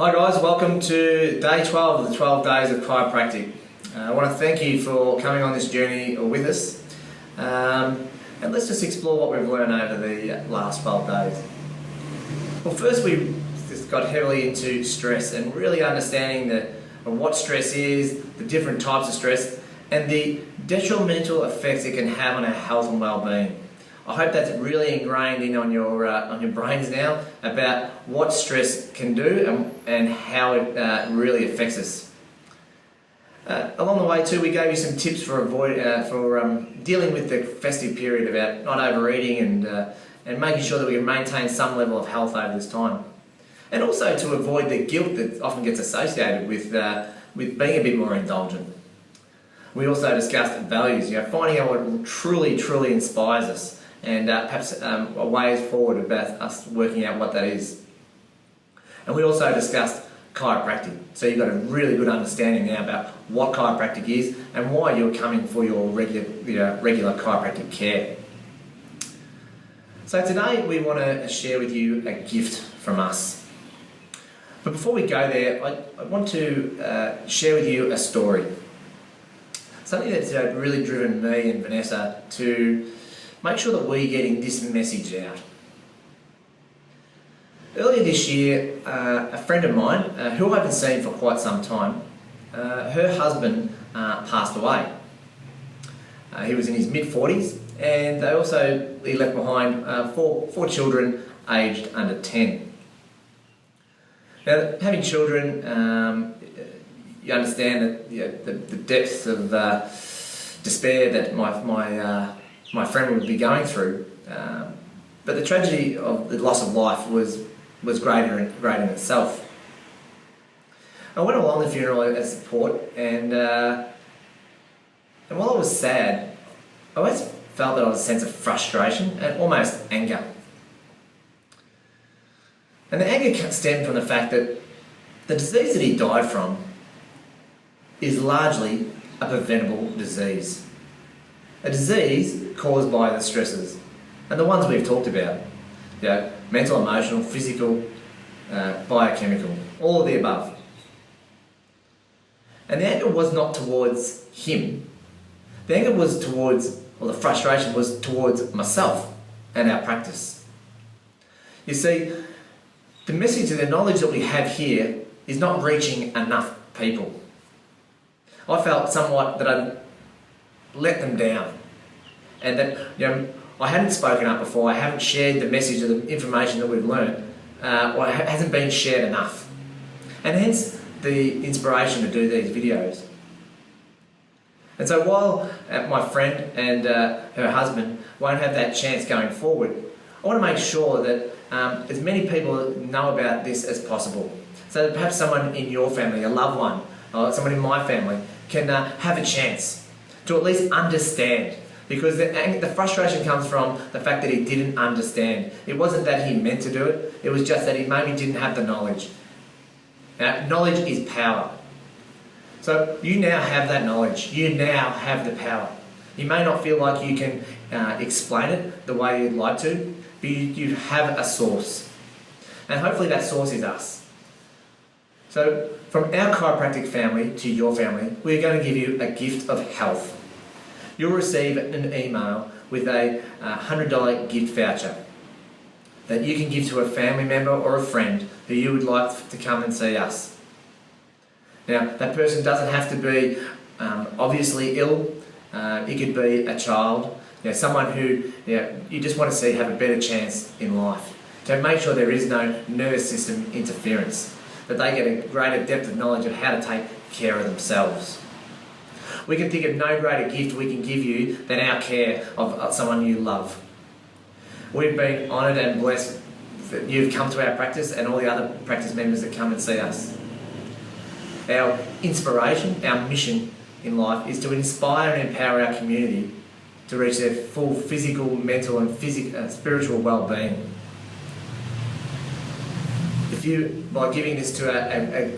Hi guys, welcome to day 12 of the 12 days of chiropractic. I want to thank you for coming on this journey with us, and let's just explore what we've learned over the last 12 days. Well, first we just got heavily into stress and really understanding what stress is, the different types of stress, and the detrimental effects it can have on our health and well-being. I hope that's really ingrained in on your brains now about what stress can do and how it really affects us. Along the way too, we gave you some tips for dealing with the festive period about not overeating and making sure that we can maintain some level of health over this time, and also to avoid the guilt that often gets associated with being a bit more indulgent. We also discussed values, finding out what truly inspires us, and perhaps ways forward about us working out what that is. And we also discussed chiropractic, so you've got a really good understanding now about what chiropractic is and why you're coming for your regular chiropractic care. So today we want to share with you a gift from us. But before we go there, I want to share with you a story. Something that's really driven me and Vanessa to make sure that we're getting this message out. Earlier this year, a friend of mine, who I haven't seen for quite some time, her husband passed away. He was in his mid-40s, and he left behind four children aged under 10. Now, having children, you understand that the depths of despair that my friend would be going through, but the tragedy of the loss of life was great in itself. I went along the funeral as support, and while I was sad, I always felt that I was a sense of frustration and almost anger. And the anger stemmed from the fact that the disease that he died from is largely a preventable disease. A disease caused by the stresses, and the ones we've talked about, mental, emotional, physical, biochemical, all of the above. And the anger was not towards him. The anger was the frustration was towards myself and our practice. You see, the message and the knowledge that we have here is not reaching enough people. I felt somewhat that I'd let them down, and that I hadn't spoken up before. I haven't shared the message or the information that we've learned, or it hasn't been shared enough, and hence the inspiration to do these videos. And so while my friend and her husband won't have that chance going forward, I want to make sure that as many people know about this as possible, so that perhaps someone in your family, a loved one, or someone in my family can have a chance to at least understand, because the frustration comes from the fact that he didn't understand. It wasn't that he meant to do it, it was just that he maybe didn't have the knowledge. Now, knowledge is power. So you now have that knowledge, you now have the power. You may not feel like you can explain it the way you'd like to, but you have a source. And hopefully that source is us. So from our chiropractic family to your family, we're going to give you a gift of health. You'll receive an email with a $100 gift voucher that you can give to a family member or a friend who you would like to come and see us. Now, that person doesn't have to be obviously ill. It could be a child, someone who you just want to see have a better chance in life. To make sure there is no nervous system interference, that they get a greater depth of knowledge of how to take care of themselves. We can think of no greater gift we can give you than our care of someone you love. We've been honoured and blessed that you've come to our practice and all the other practice members that come and see us. Our inspiration, our mission in life is to inspire and empower our community to reach their full physical, mental and spiritual well-being. If you, by giving this to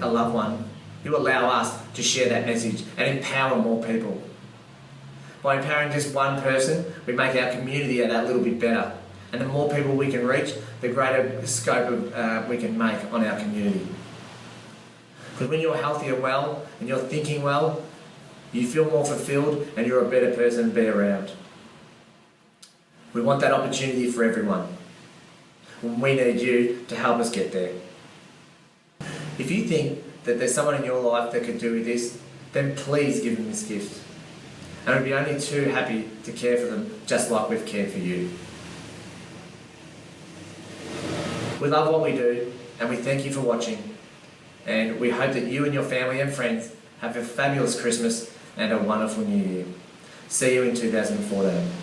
a loved one, you allow us to share that message and empower more people. By empowering just one person, we make our community that little bit better. And the more people we can reach, the greater scope of we can make on our community. Because when you're healthy and well, and you're thinking well, you feel more fulfilled and you're a better person to be around. We want that opportunity for everyone. We need you to help us get there. If you think that there's someone in your life that could do with this, then please give them this gift. And we'd be only too happy to care for them just like we've cared for you. We love what we do and we thank you for watching. And we hope that you and your family and friends have a fabulous Christmas and a wonderful New Year. See you in 2014.